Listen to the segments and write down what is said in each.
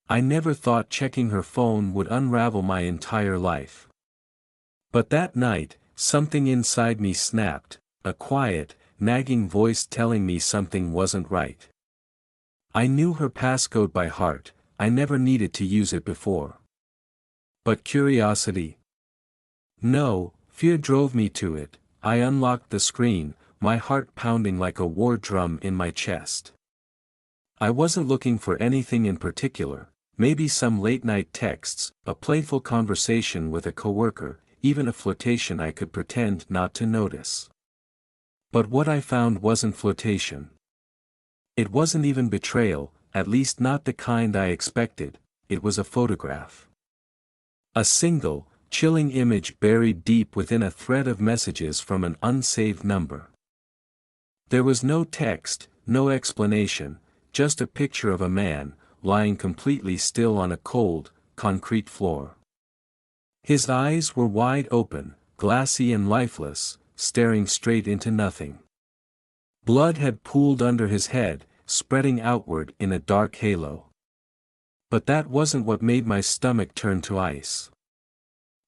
I never thought checking her phone would unravel my entire life. But that night, something inside me snapped, a quiet, nagging voice telling me something wasn't right. I knew her passcode by heart, I never needed to use it before. But curiosity? No, fear drove me to it. I unlocked the screen, my heart pounding like a war drum in my chest. I wasn't looking for anything in particular, maybe some late-night texts, a playful conversation with a coworker, even a flirtation I could pretend not to notice. But what I found wasn't flirtation. It wasn't even betrayal, at least not the kind I expected. It was a photograph. A single, chilling image buried deep within a thread of messages from an unsaved number. There was no text, no explanation, just a picture of a man, lying completely still on a cold, concrete floor. His eyes were wide open, glassy and lifeless, staring straight into nothing. Blood had pooled under his head, spreading outward in a dark halo. But that wasn't what made my stomach turn to ice.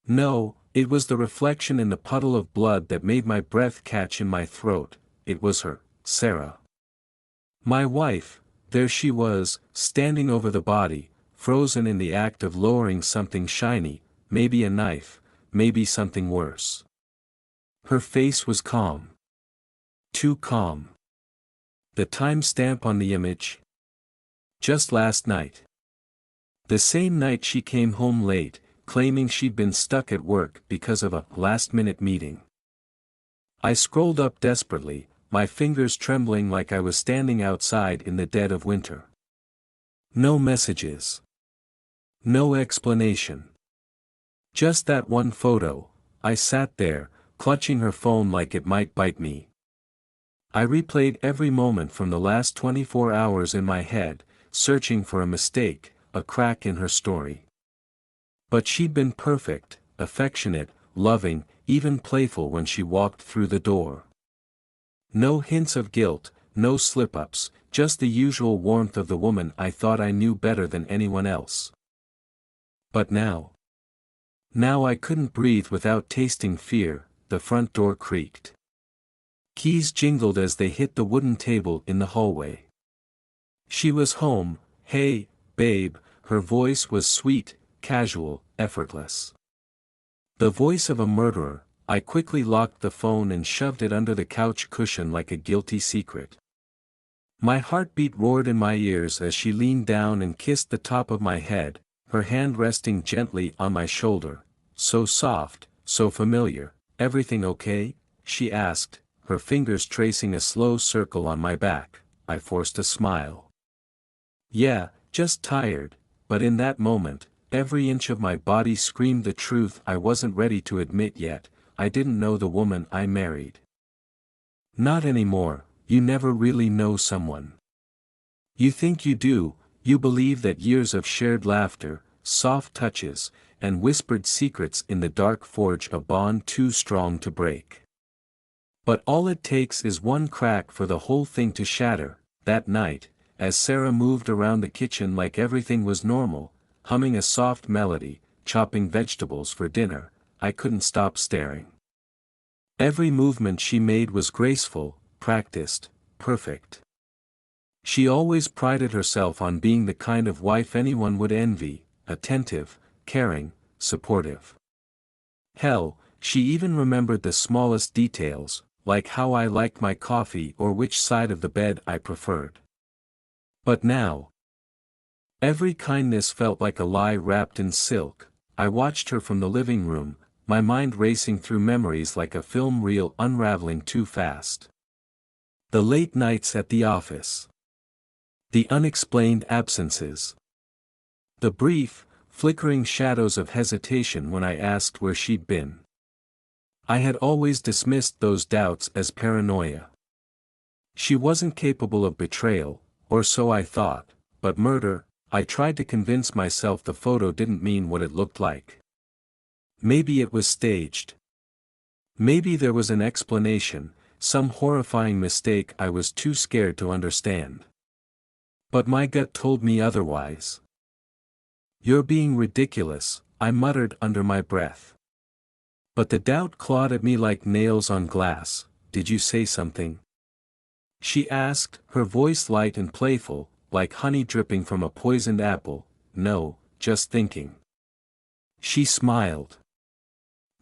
No, it was the reflection in the puddle of blood that made my breath catch in my throat. It was her, Sarah. My wife. There she was, standing over the body, frozen in the act of lowering something shiny, maybe a knife, maybe something worse. Her face was calm. Too calm. The time-stamp on the image? Just last night. The same night she came home late, claiming she'd been stuck at work because of a last-minute meeting. I scrolled up desperately, my fingers trembling like I was standing outside in the dead of winter. No messages. No explanation. Just that one photo. I sat there, clutching her phone like it might bite me. I replayed every moment from the last 24 hours in my head, searching for a mistake, a crack in her story. But she'd been perfect, affectionate, loving, even playful when she walked through the door. No hints of guilt, no slip-ups, just the usual warmth of the woman I thought I knew better than anyone else. But now I couldn't breathe without tasting fear. The front door creaked. Keys jingled as they hit the wooden table in the hallway. She was home. "Hey, babe," her voice was sweet, casual, effortless. The voice of a murderer. I quickly locked the phone and shoved it under the couch cushion like a guilty secret. My heartbeat roared in my ears as she leaned down and kissed the top of my head, her hand resting gently on my shoulder. So soft, so familiar. "Everything okay?" she asked, her fingers tracing a slow circle on my back. I forced a smile. "Yeah, just tired," but in that moment, every inch of my body screamed the truth I wasn't ready to admit yet. I didn't know the woman I married. Not anymore. You never really know someone. You think you do, you believe that years of shared laughter, soft touches, and whispered secrets in the dark forge a bond too strong to break. But all it takes is one crack for the whole thing to shatter. That night, as Sarah moved around the kitchen like everything was normal, humming a soft melody, chopping vegetables for dinner, I couldn't stop staring. Every movement she made was graceful, practiced, perfect. She always prided herself on being the kind of wife anyone would envy, attentive, caring, supportive. Hell, she even remembered the smallest details, like how I liked my coffee or which side of the bed I preferred. But now, every kindness felt like a lie wrapped in silk. I watched her from the living room, my mind racing through memories like a film reel unraveling too fast. The late nights at the office. The unexplained absences. The brief, flickering shadows of hesitation when I asked where she'd been. I had always dismissed those doubts as paranoia. She wasn't capable of betrayal, or so I thought, but murder. I tried to convince myself the photo didn't mean what it looked like. Maybe it was staged. Maybe there was an explanation, some horrifying mistake I was too scared to understand. But my gut told me otherwise. "You're being ridiculous," I muttered under my breath. But the doubt clawed at me like nails on glass. "Did you say something?" she asked, her voice light and playful, like honey dripping from a poisoned apple. "No, just thinking." She smiled.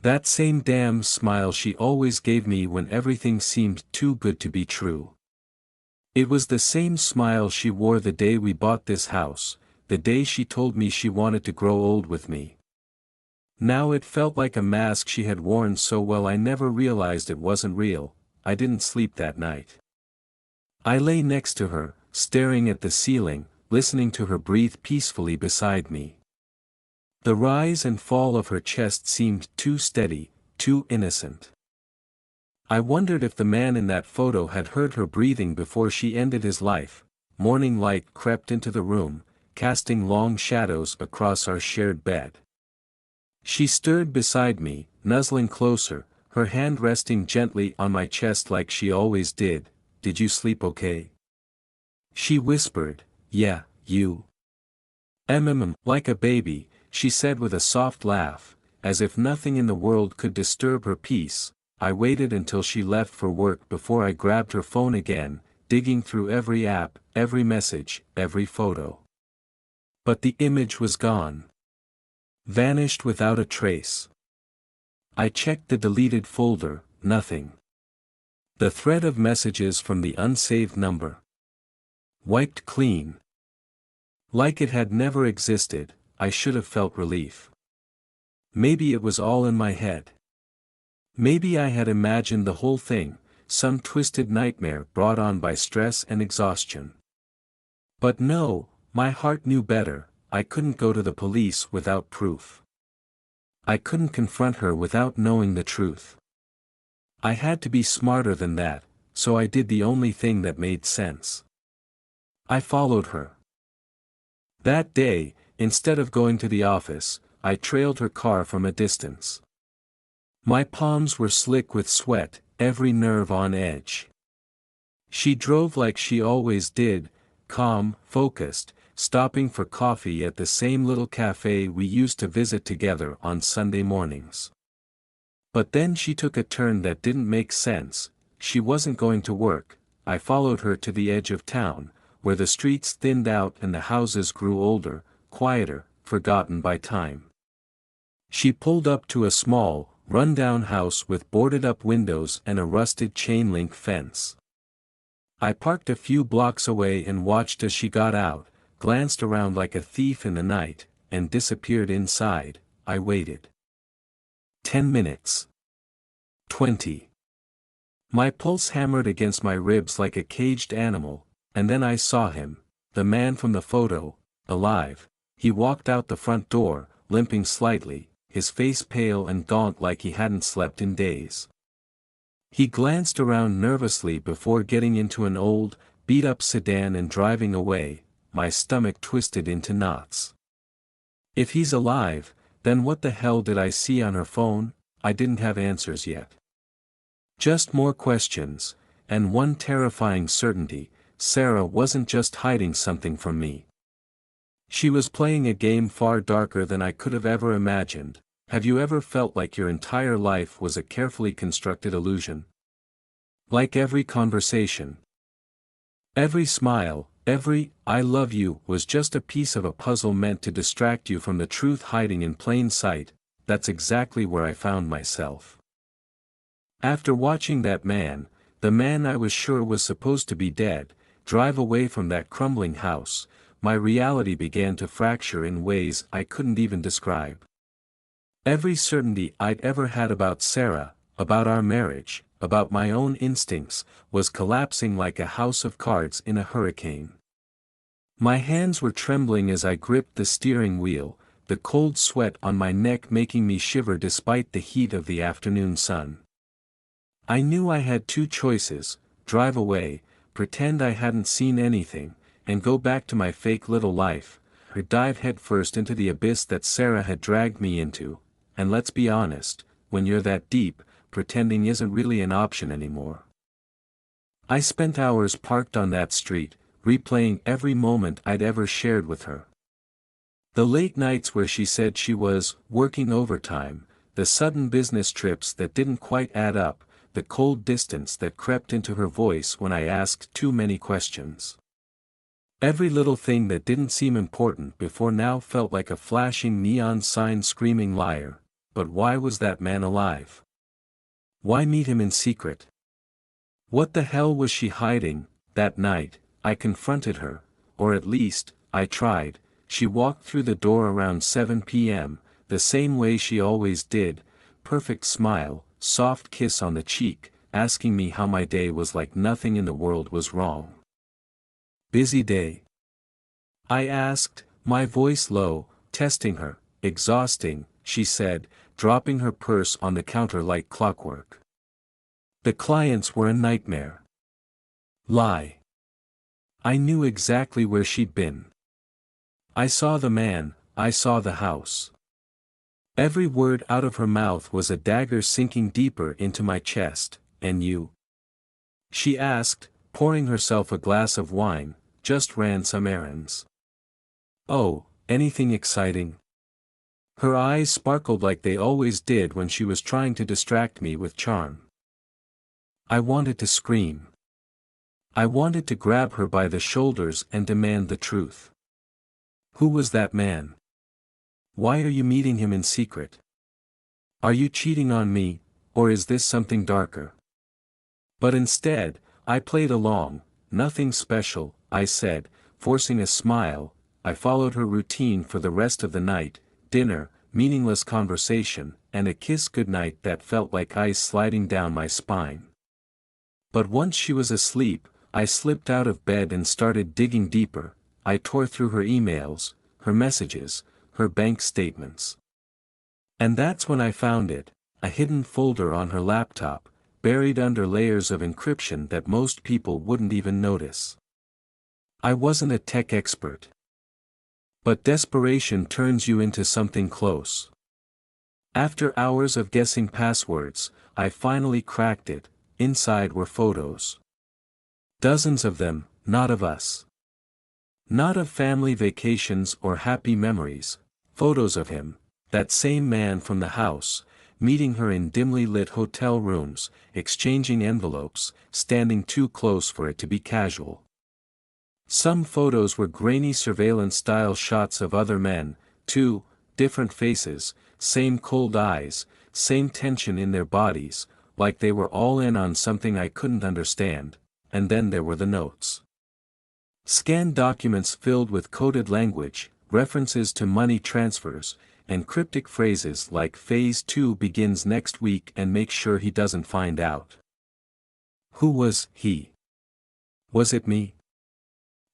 That same damn smile she always gave me when everything seemed too good to be true. It was the same smile she wore the day we bought this house, the day she told me she wanted to grow old with me. Now it felt like a mask she had worn so well I never realized it wasn't real. I didn't sleep that night. I lay next to her, staring at the ceiling, listening to her breathe peacefully beside me. The rise and fall of her chest seemed too steady, too innocent. I wondered if the man in that photo had heard her breathing before she ended his life. Morning light crept into the room, casting long shadows across our shared bed. She stirred beside me, nuzzling closer, her hand resting gently on my chest like she always did. "Did you sleep okay?" she whispered. "Yeah, you?" Like a baby," she said with a soft laugh, as if nothing in the world could disturb her peace. I waited until she left for work before I grabbed her phone again, digging through every app, every message, every photo. But the image was gone. Vanished without a trace. I checked the deleted folder, nothing. The thread of messages from the unsaved number. Wiped clean. Like it had never existed. I should have felt relief. Maybe it was all in my head. Maybe I had imagined the whole thing, some twisted nightmare brought on by stress and exhaustion. But no, my heart knew better. I couldn't go to the police without proof. I couldn't confront her without knowing the truth. I had to be smarter than that, so I did the only thing that made sense. I followed her. That day, instead of going to the office, I trailed her car from a distance. My palms were slick with sweat, every nerve on edge. She drove like she always did, calm, focused, stopping for coffee at the same little cafe we used to visit together on Sunday mornings. But then she took a turn that didn't make sense. She wasn't going to work. I followed her to the edge of town, where the streets thinned out and the houses grew older, quieter, forgotten by time. She pulled up to a small, run-down house with boarded-up windows and a rusted chain-link fence. I parked a few blocks away and watched as she got out, glanced around like a thief in the night, and disappeared inside. I waited. 10 minutes. 20. My pulse hammered against my ribs like a caged animal, and then I saw him, the man from the photo, alive. He walked out the front door, limping slightly, his face pale and gaunt like he hadn't slept in days. He glanced around nervously before getting into an old, beat-up sedan and driving away. My stomach twisted into knots. If he's alive, then what the hell did I see on her phone? I didn't have answers yet. Just more questions, and one terrifying certainty: Sarah wasn't just hiding something from me. She was playing a game far darker than I could have ever imagined. Have you ever felt like your entire life was a carefully constructed illusion? Like every conversation, every smile, every "I love you" was just a piece of a puzzle meant to distract you from the truth hiding in plain sight. That's exactly where I found myself. After watching that man, the man I was sure was supposed to be dead, drive away from that crumbling house, my reality began to fracture in ways I couldn't even describe. Every certainty I'd ever had about Sarah, about our marriage, about my own instincts, was collapsing like a house of cards in a hurricane. My hands were trembling as I gripped the steering wheel, the cold sweat on my neck making me shiver despite the heat of the afternoon sun. I knew I had two choices: drive away, pretend I hadn't seen anything, and go back to my fake little life, or dive headfirst into the abyss that Sarah had dragged me into. And let's be honest, when you're that deep, pretending isn't really an option anymore. I spent hours parked on that street, replaying every moment I'd ever shared with her. The late nights where she said she was working overtime, the sudden business trips that didn't quite add up, the cold distance that crept into her voice when I asked too many questions. Every little thing that didn't seem important before now felt like a flashing neon sign screaming liar. But why was that man alive? Why meet him in secret? What the hell was she hiding? That night, I confronted her, or at least, I tried. She walked through the door around 7 p.m., the same way she always did, perfect smile, soft kiss on the cheek, asking me how my day was like nothing in the world was wrong. Busy day? I asked, my voice low, testing her. Exhausting, she said, dropping her purse on the counter like clockwork. The clients were a nightmare. Lie. I knew exactly where she'd been. I saw the man, I saw the house. Every word out of her mouth was a dagger sinking deeper into my chest. And you? She asked, pouring herself a glass of wine. Just ran some errands. Oh, anything exciting? Her eyes sparkled like they always did when she was trying to distract me with charm. I wanted to scream. I wanted to grab her by the shoulders and demand the truth. Who was that man? Why are you meeting him in secret? Are you cheating on me, or is this something darker? But instead, I played along. Nothing special, I said, forcing a smile. I followed her routine for the rest of the night: dinner, meaningless conversation, and a kiss goodnight that felt like ice sliding down my spine. But once she was asleep, I slipped out of bed and started digging deeper. I tore through her emails, her messages, her bank statements. And that's when I found it, a hidden folder on her laptop, buried under layers of encryption that most people wouldn't even notice. I wasn't a tech expert. But desperation turns you into something close. After hours of guessing passwords, I finally cracked it. Inside were photos. Dozens of them, not of us. Not of family vacations or happy memories, photos of him, that same man from the house, meeting her in dimly lit hotel rooms, exchanging envelopes, standing too close for it to be casual. Some photos were grainy surveillance-style shots of other men, too, different faces, same cold eyes, same tension in their bodies, like they were all in on something I couldn't understand. And then there were the notes. Scanned documents filled with coded language, references to money transfers, and cryptic phrases like Phase 2 begins next week and make sure he doesn't find out. Who was he? Was it me?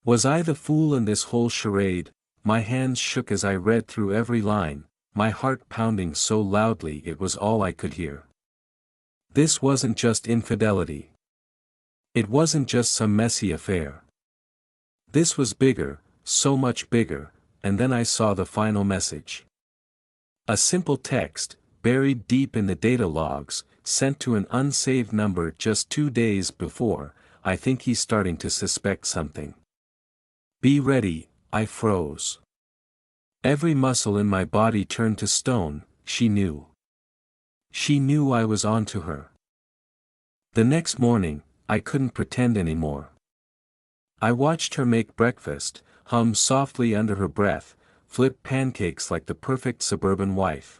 Was I the fool in this whole charade? My hands shook as I read through every line, my heart pounding so loudly it was all I could hear. This wasn't just infidelity. It wasn't just some messy affair. This was bigger, so much bigger, and then I saw the final message. A simple text, buried deep in the data logs, sent to an unsaved number just 2 days before. I think he's starting to suspect something. Be ready. I froze. Every muscle in my body turned to stone. She knew. She knew I was on to her. The next morning, I couldn't pretend anymore. I watched her make breakfast, hum softly under her breath, flip pancakes like the perfect suburban wife.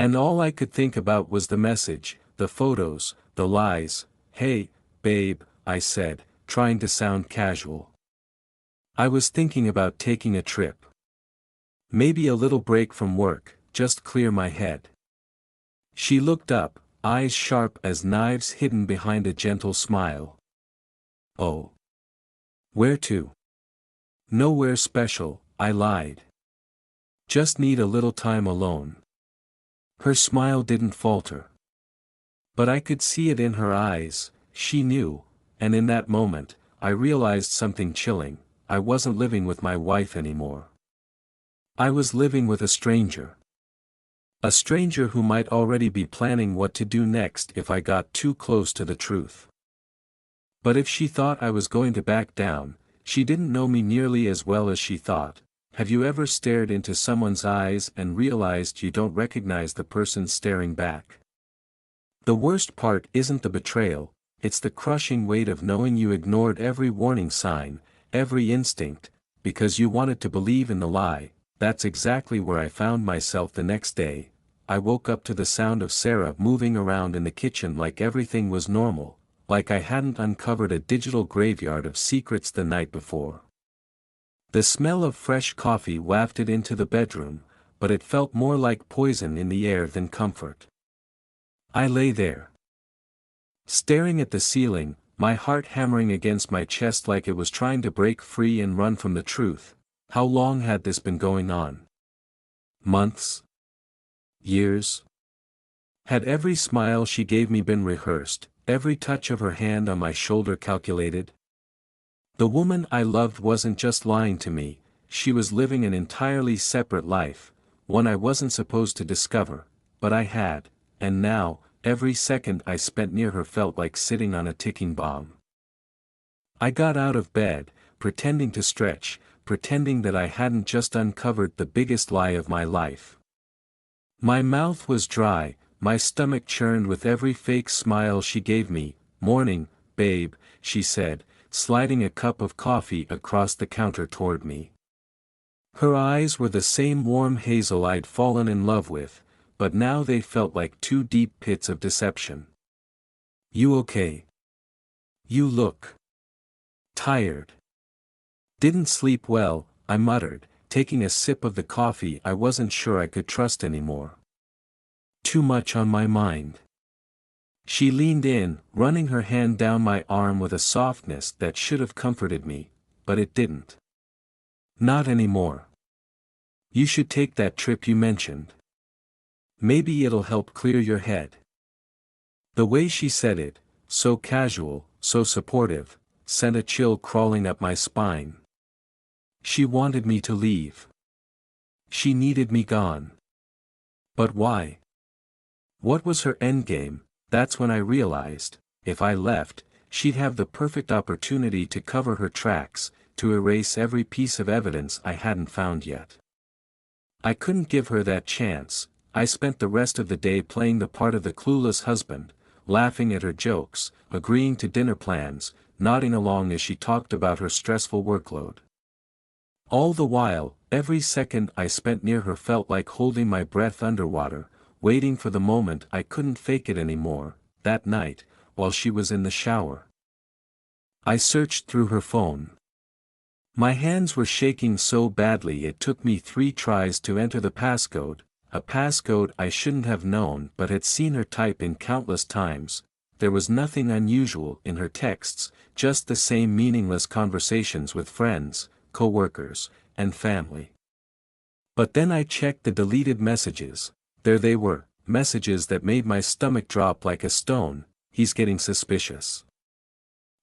And all I could think about was the message, the photos, the lies. Hey, babe, I said, trying to sound casual. I was thinking about taking a trip. Maybe a little break from work, just clear my head. She looked up, eyes sharp as knives hidden behind a gentle smile. Oh. Where to? Nowhere special, I lied. Just need a little time alone. Her smile didn't falter. But I could see it in her eyes. She knew, and in that moment, I realized something chilling. I wasn't living with my wife anymore. I was living with a stranger. A stranger who might already be planning what to do next if I got too close to the truth. But if she thought I was going to back down, she didn't know me nearly as well as she thought. Have you ever stared into someone's eyes and realized you don't recognize the person staring back? The worst part isn't the betrayal, it's the crushing weight of knowing you ignored every warning sign, every instinct, because you wanted to believe in the lie. That's exactly where I found myself the next day. I woke up to the sound of Sarah moving around in the kitchen like everything was normal, like I hadn't uncovered a digital graveyard of secrets the night before. The smell of fresh coffee wafted into the bedroom, but it felt more like poison in the air than comfort. I lay there, staring at the ceiling, my heart hammering against my chest like it was trying to break free and run from the truth. How long had this been going on? Months? Years? Had every smile she gave me been rehearsed, every touch of her hand on my shoulder calculated? The woman I loved wasn't just lying to me, she was living an entirely separate life, one I wasn't supposed to discover, but I had, and now, every second I spent near her felt like sitting on a ticking bomb. I got out of bed, pretending to stretch, pretending that I hadn't just uncovered the biggest lie of my life. My mouth was dry, my stomach churned with every fake smile she gave me. "Morning, babe," she said, sliding a cup of coffee across the counter toward me. Her eyes were the same warm hazel I'd fallen in love with, but now they felt like two deep pits of deception. "You okay? You look tired." "Didn't sleep well," I muttered, taking a sip of the coffee I wasn't sure I could trust anymore. "Too much on my mind." She leaned in, running her hand down my arm with a softness that should have comforted me, but it didn't. "Not anymore. You should take that trip you mentioned. Maybe it'll help clear your head." The way she said it, so casual, so supportive, sent a chill crawling up my spine. She wanted me to leave. She needed me gone. But why? What was her endgame? That's when I realized, if I left, she'd have the perfect opportunity to cover her tracks, to erase every piece of evidence I hadn't found yet. I couldn't give her that chance. I spent the rest of the day playing the part of the clueless husband, laughing at her jokes, agreeing to dinner plans, nodding along as she talked about her stressful workload. All the while, every second I spent near her felt like holding my breath underwater, waiting for the moment I couldn't fake it anymore. That night, while she was in the shower, I searched through her phone. My hands were shaking so badly it took me 3 tries to enter the passcode, a passcode I shouldn't have known but had seen her type in countless times. There was nothing unusual in her texts, just the same meaningless conversations with friends, co-workers, and family. But then I checked the deleted messages. There they were, messages that made my stomach drop like a stone. "He's getting suspicious.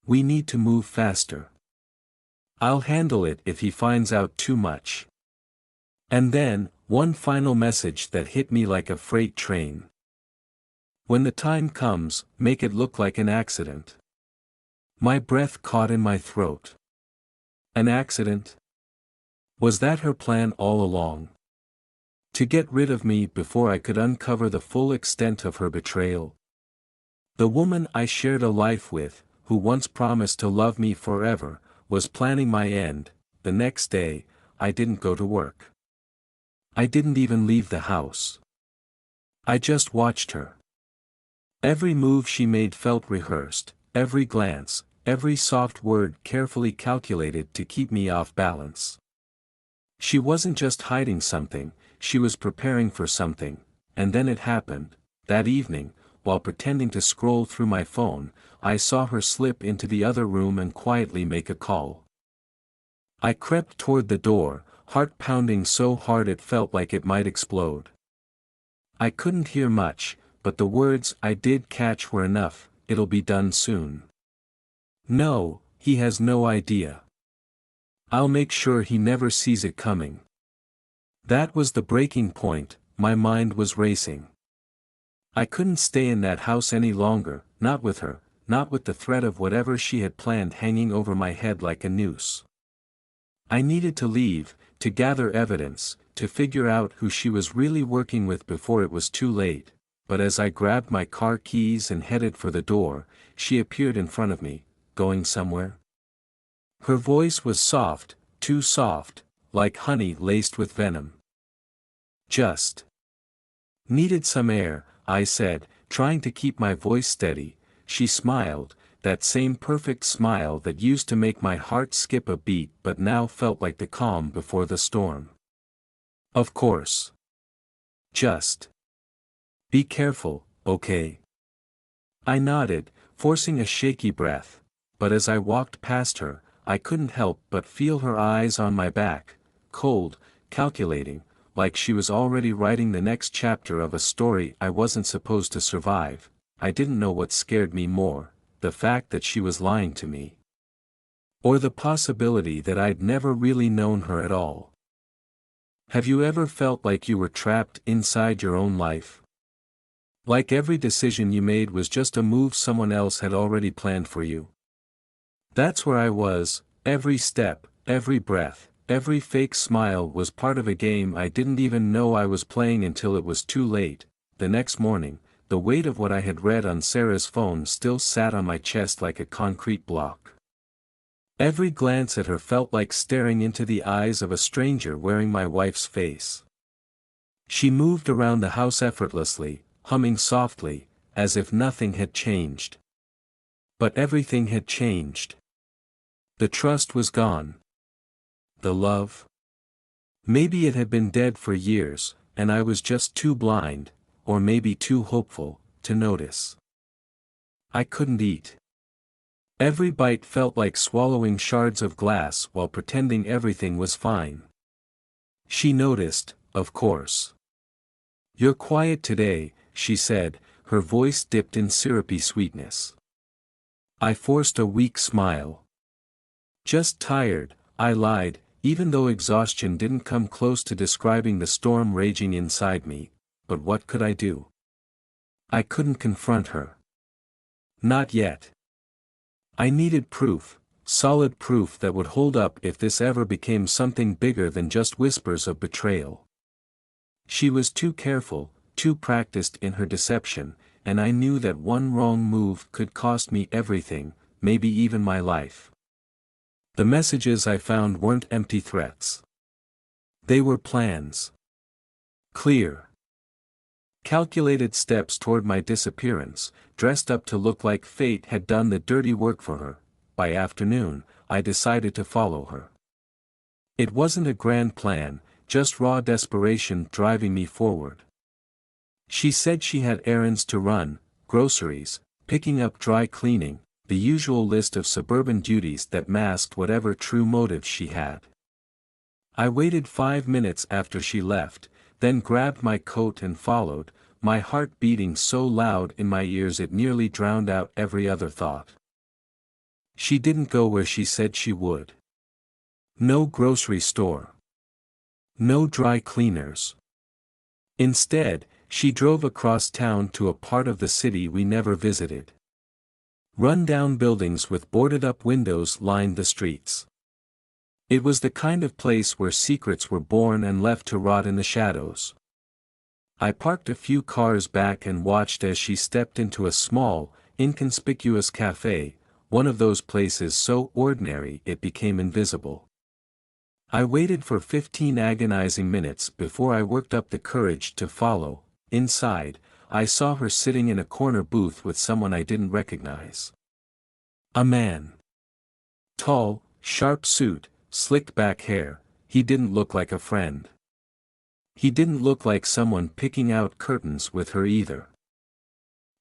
We need to move faster. I'll handle it if he finds out too much." And then, one final message that hit me like a freight train. "When the time comes, make it look like an accident." My breath caught in my throat. An accident? Was that her plan all along? To get rid of me before I could uncover the full extent of her betrayal? The woman I shared a life with, who once promised to love me forever, was planning my end. The next day, I didn't go to work. I didn't even leave the house. I just watched her. Every move she made felt rehearsed, every glance, every soft word carefully calculated to keep me off balance. She wasn't just hiding something, she was preparing for something, and then it happened. That evening, while pretending to scroll through my phone, I saw her slip into the other room and quietly make a call. I crept toward the door, heart pounding so hard it felt like it might explode. I couldn't hear much, but the words I did catch were enough. "It'll be done soon." "No, he has no idea. I'll make sure he never sees it coming." That was the breaking point. My mind was racing. I couldn't stay in that house any longer, not with her, not with the threat of whatever she had planned hanging over my head like a noose. I needed to leave, to gather evidence, to figure out who she was really working with before it was too late, but as I grabbed my car keys and headed for the door, she appeared in front of me, going somewhere. Her voice was soft, too soft, like honey laced with venom. Just needed some air, I said, trying to keep my voice steady. She smiled, that same perfect smile that used to make my heart skip a beat but now felt like the calm before the storm. Of course. Just be careful, okay? I nodded, forcing a shaky breath, but as I walked past her, I couldn't help but feel her eyes on my back, cold, calculating, like she was already writing the next chapter of a story I wasn't supposed to survive. I didn't know what scared me more, the fact that she was lying to me, or the possibility that I'd never really known her at all. Have you ever felt like you were trapped inside your own life? Like every decision you made was just a move someone else had already planned for you? That's where I was. Every step, every breath, every fake smile was part of a game I didn't even know I was playing until it was too late. The next morning, the weight of what I had read on Sarah's phone still sat on my chest like a concrete block. Every glance at her felt like staring into the eyes of a stranger wearing my wife's face. She moved around the house effortlessly, humming softly, as if nothing had changed. But everything had changed. The trust was gone. The love? Maybe it had been dead for years, and I was just too blind, or maybe too hopeful, to notice. I couldn't eat. Every bite felt like swallowing shards of glass while pretending everything was fine. She noticed, of course. "You're quiet today," she said, her voice dipped in syrupy sweetness. I forced a weak smile. "Just tired," I lied, even though exhaustion didn't come close to describing the storm raging inside me. But what could I do? I couldn't confront her. Not yet. I needed proof, solid proof that would hold up if this ever became something bigger than just whispers of betrayal. She was too careful, too practiced in her deception, and I knew that one wrong move could cost me everything, maybe even my life. The messages I found weren't empty threats. They were plans. Clear, calculated steps toward my disappearance, dressed up to look like fate had done the dirty work for her. By afternoon, I decided to follow her. It wasn't a grand plan, just raw desperation driving me forward. She said she had errands to run, groceries, picking up dry cleaning, the usual list of suburban duties that masked whatever true motive she had. I waited 5 minutes after she left, then grabbed my coat and followed, my heart beating so loud in my ears it nearly drowned out every other thought. She didn't go where she said she would. No grocery store. No dry cleaners. Instead, she drove across town to a part of the city we never visited. Run-down buildings with boarded-up windows lined the streets. It was the kind of place where secrets were born and left to rot in the shadows. I parked a few cars back and watched as she stepped into a small, inconspicuous cafe, one of those places so ordinary it became invisible. I waited for 15 agonizing minutes before I worked up the courage to follow. Inside, I saw her sitting in a corner booth with someone I didn't recognize. A man. Tall, sharp suit, slicked back hair. He didn't look like a friend. He didn't look like someone picking out curtains with her either.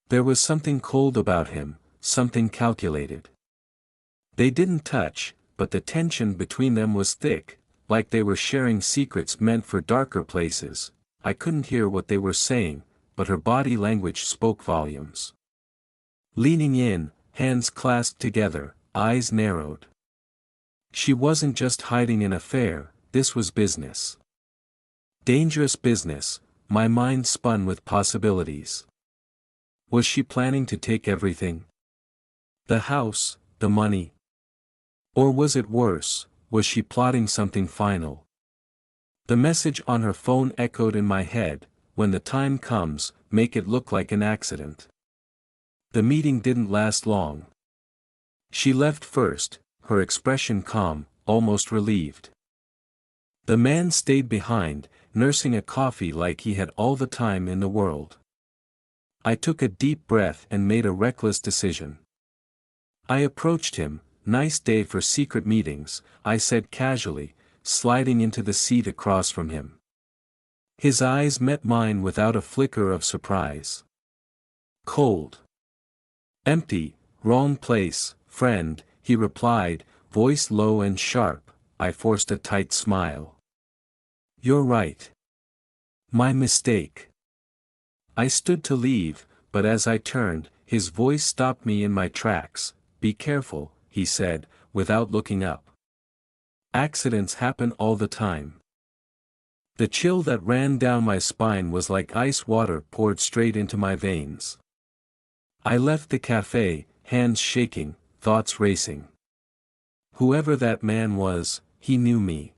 There was something cold about him, something calculated. They didn't touch, but the tension between them was thick, like they were sharing secrets meant for darker places. I couldn't hear what they were saying, but her body language spoke volumes. Leaning in, hands clasped together, eyes narrowed. She wasn't just hiding an affair, this was business. Dangerous business. My mind spun with possibilities. Was she planning to take everything? The house, the money? Or was it worse, was she plotting something final? The message on her phone echoed in my head, "When the time comes, make it look like an accident." The meeting didn't last long. She left first, her expression calm, almost relieved. The man stayed behind, nursing a coffee like he had all the time in the world. I took a deep breath and made a reckless decision. I approached him. "Nice day for secret meetings," I said casually, sliding into the seat across from him. His eyes met mine without a flicker of surprise. "Cold. Empty, wrong place, friend," he replied, voice low and sharp. I forced a tight smile. "You're right. My mistake." I stood to leave, but as I turned, his voice stopped me in my tracks. "Be careful," he said, without looking up. "Accidents happen all the time." The chill that ran down my spine was like ice water poured straight into my veins. I left the cafe, hands shaking, thoughts racing. Whoever that man was, he knew me.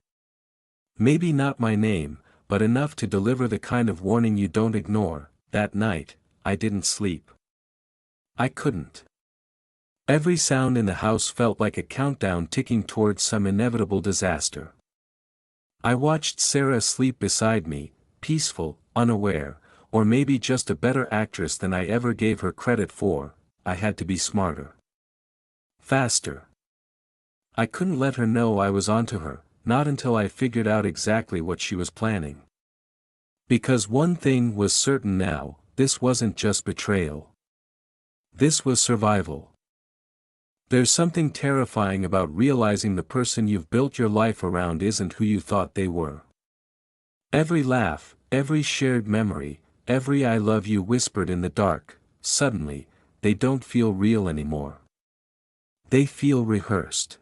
Maybe not my name, but enough to deliver the kind of warning you don't ignore. That night, I didn't sleep. I couldn't. Every sound in the house felt like a countdown ticking towards some inevitable disaster. I watched Sarah sleep beside me, peaceful, unaware, or maybe just a better actress than I ever gave her credit for. I had to be smarter. Faster. I couldn't let her know I was onto her, not until I figured out exactly what she was planning. Because one thing was certain now, this wasn't just betrayal. This was survival. There's something terrifying about realizing the person you've built your life around isn't who you thought they were. Every laugh, every shared memory, every "I love you" whispered in the dark, suddenly, they don't feel real anymore. They feel rehearsed.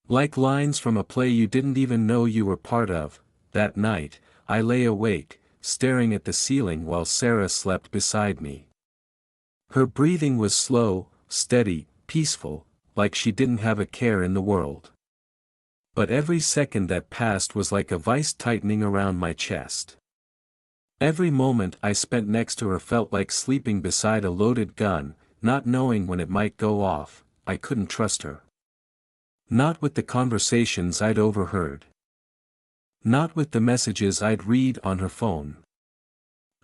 Like lines from a play you didn't even know you were part of. That night, I lay awake, staring at the ceiling while Sarah slept beside me. Her breathing was slow, steady, peaceful, like she didn't have a care in the world. But every second that passed was like a vice tightening around my chest. Every moment I spent next to her felt like sleeping beside a loaded gun, not knowing when it might go off. I couldn't trust her. Not with the conversations I'd overheard. Not with the messages I'd read on her phone.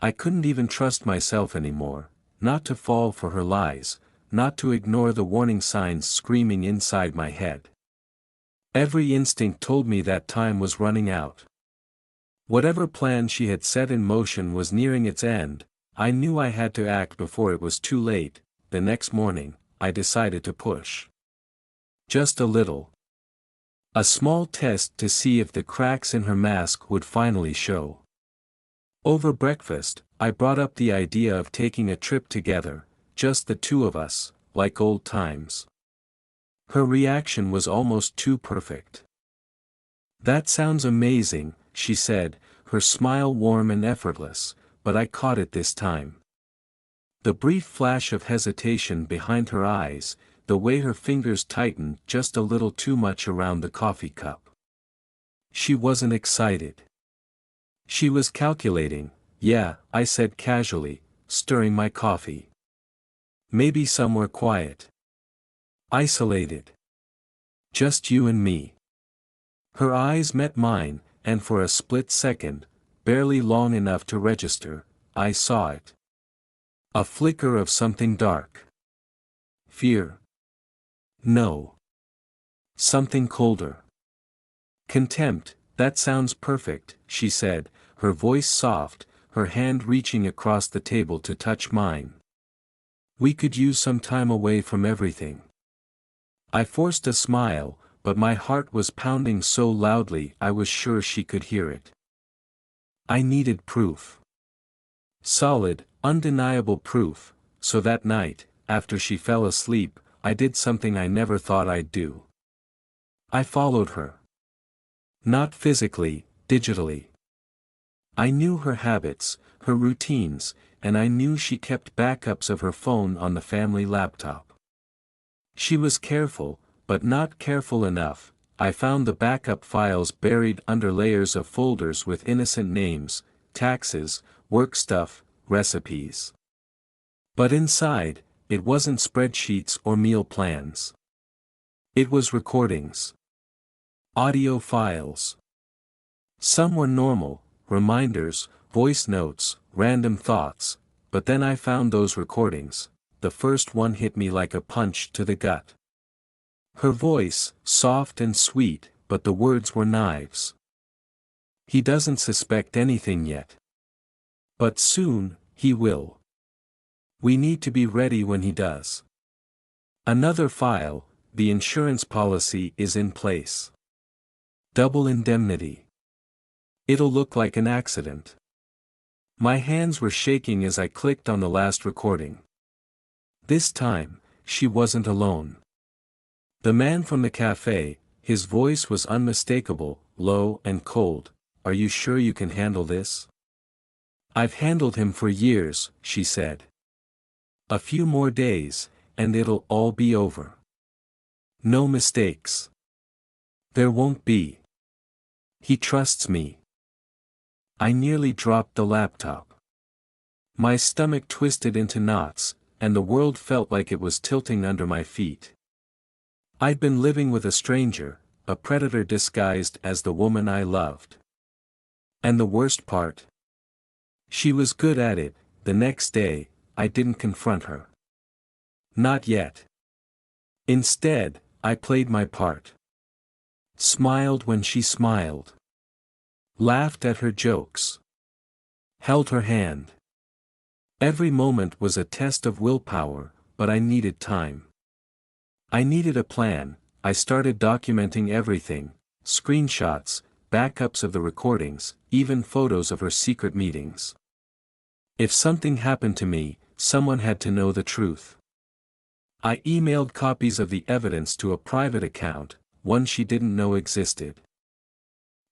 I couldn't even trust myself anymore, not to fall for her lies, not to ignore the warning signs screaming inside my head. Every instinct told me that time was running out. Whatever plan she had set in motion was nearing its end. I knew I had to act before it was too late. The next morning, I decided to push. Just a little. A small test to see if the cracks in her mask would finally show. Over breakfast, I brought up the idea of taking a trip together, just the two of us, like old times. Her reaction was almost too perfect. "That sounds amazing," she said, her smile warm and effortless, but I caught it this time. The brief flash of hesitation behind her eyes, the way her fingers tightened just a little too much around the coffee cup. She wasn't excited. She was calculating. "Yeah," I said casually, stirring my coffee. "Maybe somewhere quiet. Isolated. Just you and me." Her eyes met mine, and for a split second, barely long enough to register, I saw it. A flicker of something dark. Fear. No. Something colder. Contempt. "That sounds perfect," she said, her voice soft, her hand reaching across the table to touch mine. "We could use some time away from everything." I forced a smile, but my heart was pounding so loudly I was sure she could hear it. I needed proof. Solid, undeniable proof, so that night, after she fell asleep, I did something I never thought I'd do. I followed her. Not physically, digitally. I knew her habits, her routines, and I knew she kept backups of her phone on the family laptop. She was careful, but not careful enough. I found the backup files buried under layers of folders with innocent names, taxes, work stuff, recipes. But inside, it wasn't spreadsheets or meal plans. It was recordings. Audio files. Some were normal, reminders, voice notes, random thoughts, but then I found those recordings. The first one hit me like a punch to the gut. Her voice, soft and sweet, but the words were knives. He doesn't suspect anything yet. But soon, he will. We need to be ready when he does. Another file, the insurance policy is in place. Double indemnity. It'll look like an accident. My hands were shaking as I clicked on the last recording. This time, she wasn't alone. The man from the cafe, his voice was unmistakable, low and cold. "Are you sure you can handle this?" "I've handled him for years," she said. "A few more days, and it'll all be over. No mistakes. There won't be. He trusts me." I nearly dropped the laptop. My stomach twisted into knots, and the world felt like it was tilting under my feet. I'd been living with a stranger, a predator disguised as the woman I loved. And the worst part? She was good at it. The next day, I didn't confront her. Not yet. Instead, I played my part. Smiled when she smiled. Laughed at her jokes. Held her hand. Every moment was a test of willpower, but I needed time. I needed a plan. I started documenting everything: screenshots, backups of the recordings, even photos of her secret meetings. If something happened to me, someone had to know the truth. I emailed copies of the evidence to a private account, one she didn't know existed.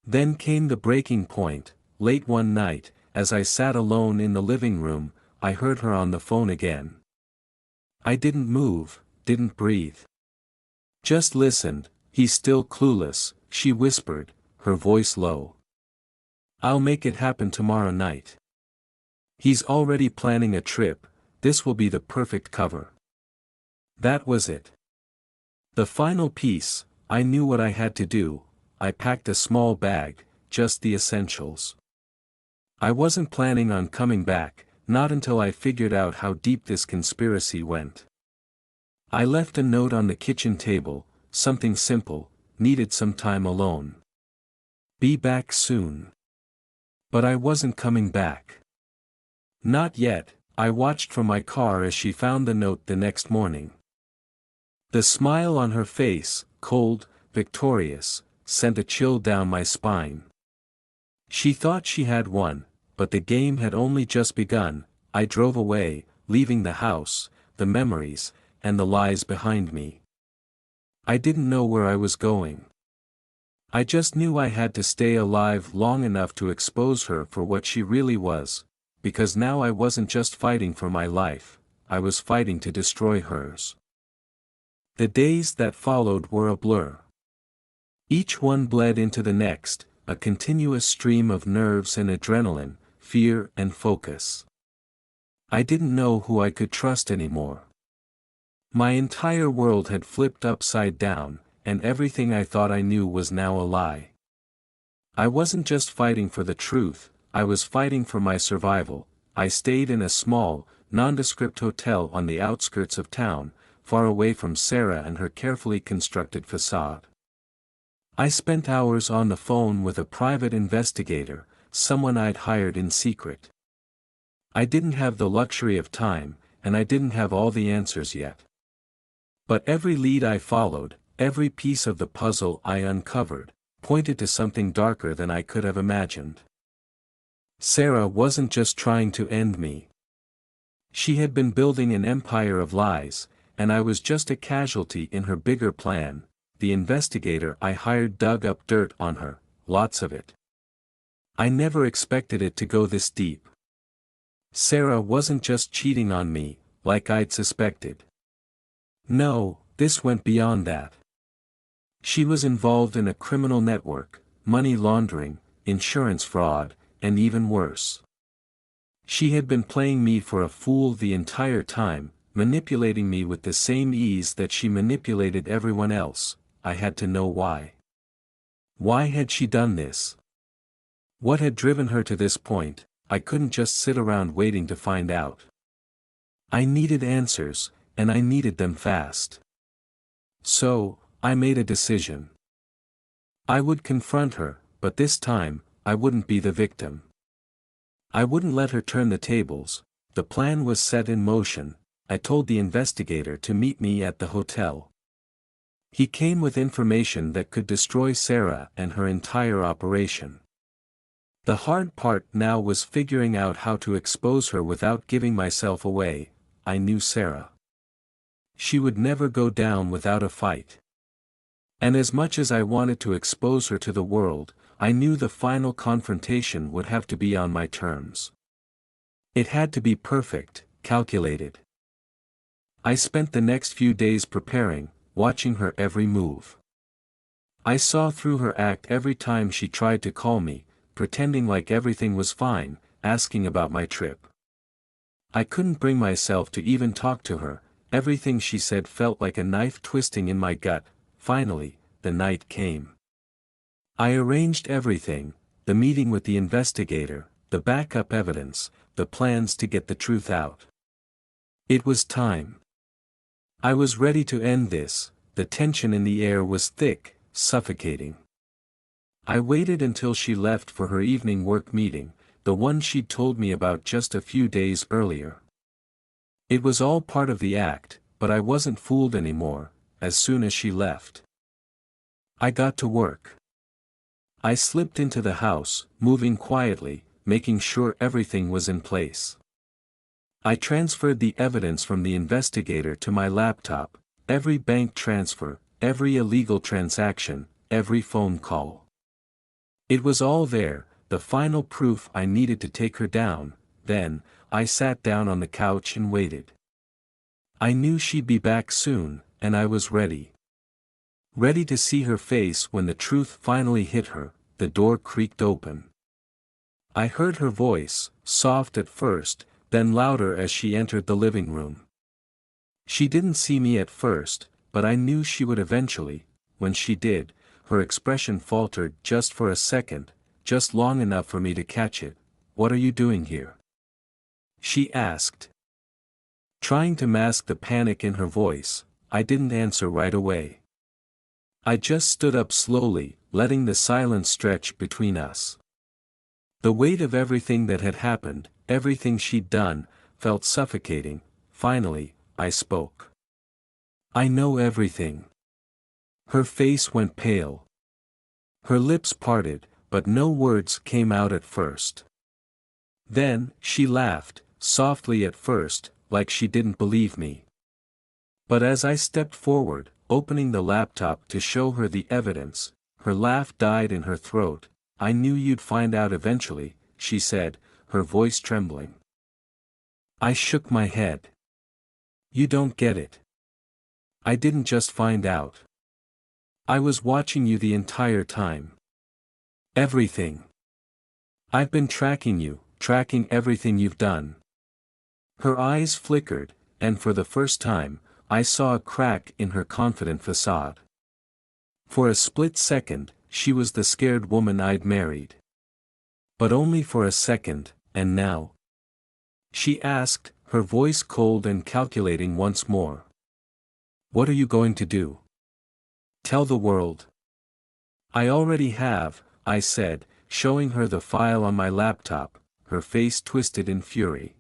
Then came the breaking point. Late one night, as I sat alone in the living room, I heard her on the phone again. I didn't move, didn't breathe. Just listened. "He's still clueless," she whispered, her voice low. "I'll make it happen tomorrow night. He's already planning a trip. This will be the perfect cover." That was it. The final piece. I knew what I had to do. I packed a small bag, just the essentials. I wasn't planning on coming back, not until I figured out how deep this conspiracy went. I left a note on the kitchen table, something simple: "Needed some time alone. Be back soon." But I wasn't coming back. Not yet. I watched from my car as she found the note the next morning. The smile on her face, cold, victorious, sent a chill down my spine. She thought she had won, but the game had only just begun. I drove away, leaving the house, the memories, and the lies behind me. I didn't know where I was going. I just knew I had to stay alive long enough to expose her for what she really was, because now I wasn't just fighting for my life, I was fighting to destroy hers. The days that followed were a blur. Each one bled into the next, a continuous stream of nerves and adrenaline, fear and focus. I didn't know who I could trust anymore. My entire world had flipped upside down, and everything I thought I knew was now a lie. I wasn't just fighting for the truth, I was fighting for my survival. I stayed in a small, nondescript hotel on the outskirts of town, far away from Sarah and her carefully constructed facade. I spent hours on the phone with a private investigator, someone I'd hired in secret. I didn't have the luxury of time, and I didn't have all the answers yet. But every lead I followed, every piece of the puzzle I uncovered, pointed to something darker than I could have imagined. Sarah wasn't just trying to end me. She had been building an empire of lies, and I was just a casualty in her bigger plan. The investigator I hired dug up dirt on her, lots of it. I never expected it to go this deep. Sarah wasn't just cheating on me, like I'd suspected. No, this went beyond that. She was involved in a criminal network, money laundering, insurance fraud, and even worse. She had been playing me for a fool the entire time, manipulating me with the same ease that she manipulated everyone else. I had to know why. Why had she done this? What had driven her to this point? I couldn't just sit around waiting to find out. I needed answers, and I needed them fast. So, I made a decision. I would confront her, but this time, I wouldn't be the victim. I wouldn't let her turn the tables. The plan was set in motion. I told the investigator to meet me at the hotel. He came with information that could destroy Sarah and her entire operation. The hard part now was figuring out how to expose her without giving myself away. I knew Sarah. She would never go down without a fight. And as much as I wanted to expose her to the world, I knew the final confrontation would have to be on my terms. It had to be perfect, calculated. I spent the next few days preparing, watching her every move. I saw through her act every time she tried to call me, pretending like everything was fine, asking about my trip. I couldn't bring myself to even talk to her. Everything she said felt like a knife twisting in my gut. Finally, the night came. I arranged everything, the meeting with the investigator, the backup evidence, the plans to get the truth out. It was time. I was ready to end this. The tension in the air was thick, suffocating. I waited until she left for her evening work meeting, the one she'd told me about just a few days earlier. It was all part of the act, but I wasn't fooled anymore. As soon as she left, I got to work. I slipped into the house, moving quietly, making sure everything was in place. I transferred the evidence from the investigator to my laptop, every bank transfer, every illegal transaction, every phone call. It was all there, the final proof I needed to take her down. Then, I sat down on the couch and waited. I knew she'd be back soon, and I was ready. Ready to see her face when the truth finally hit her. The door creaked open. I heard her voice, soft at first, then louder as she entered the living room. She didn't see me at first, but I knew she would eventually. When she did, her expression faltered just for a second, just long enough for me to catch it. "What are you doing here?" she asked. Trying to mask the panic in her voice, I didn't answer right away. I just stood up slowly, letting the silence stretch between us. The weight of everything that had happened, everything she'd done, felt suffocating. Finally, I spoke. "I know everything." Her face went pale. Her lips parted, but no words came out at first. Then, she laughed, softly at first, like she didn't believe me. But as I stepped forward, opening the laptop to show her the evidence, her laugh died in her throat. "I knew you'd find out eventually," she said, her voice trembling. I shook my head. "You don't get it. I didn't just find out. I was watching you the entire time. Everything. I've been tracking you, tracking everything you've done." Her eyes flickered, and for the first time, I saw a crack in her confident facade. For a split second, she was the scared woman I'd married. But only for a second. "And now?" she asked, her voice cold and calculating once more. "What are you going to do? Tell the world?" "I already have," I said, showing her the file on my laptop, her face twisted in fury.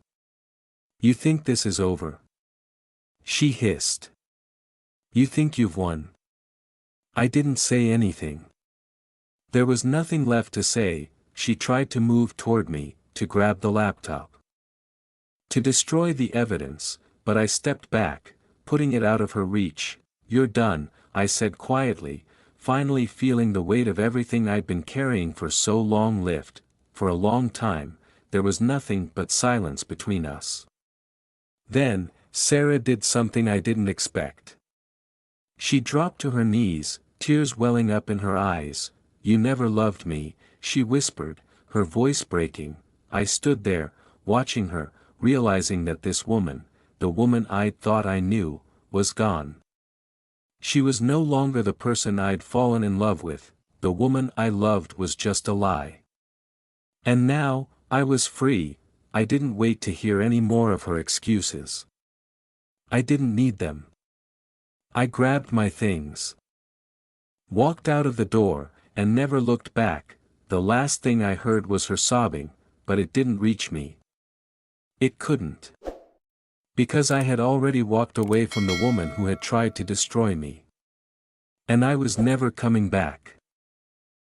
"You think this is over?" she hissed. "You think you've won?" I didn't say anything. There was nothing left to say. She tried to move toward me, to grab the laptop, to destroy the evidence, but I stepped back, putting it out of her reach. "You're done," I said quietly, finally feeling the weight of everything I'd been carrying for so long lift. For a long time, there was nothing but silence between us. Then, Sarah did something I didn't expect. She dropped to her knees, tears welling up in her eyes. "You never loved me," she whispered, her voice breaking. I stood there, watching her, realizing that this woman, the woman I'd thought I knew, was gone. She was no longer the person I'd fallen in love with, the woman I loved was just a lie. And now, I was free. I didn't wait to hear any more of her excuses. I didn't need them. I grabbed my things, walked out of the door, and never looked back. The last thing I heard was her sobbing, but it didn't reach me. It couldn't. Because I had already walked away from the woman who had tried to destroy me. And I was never coming back.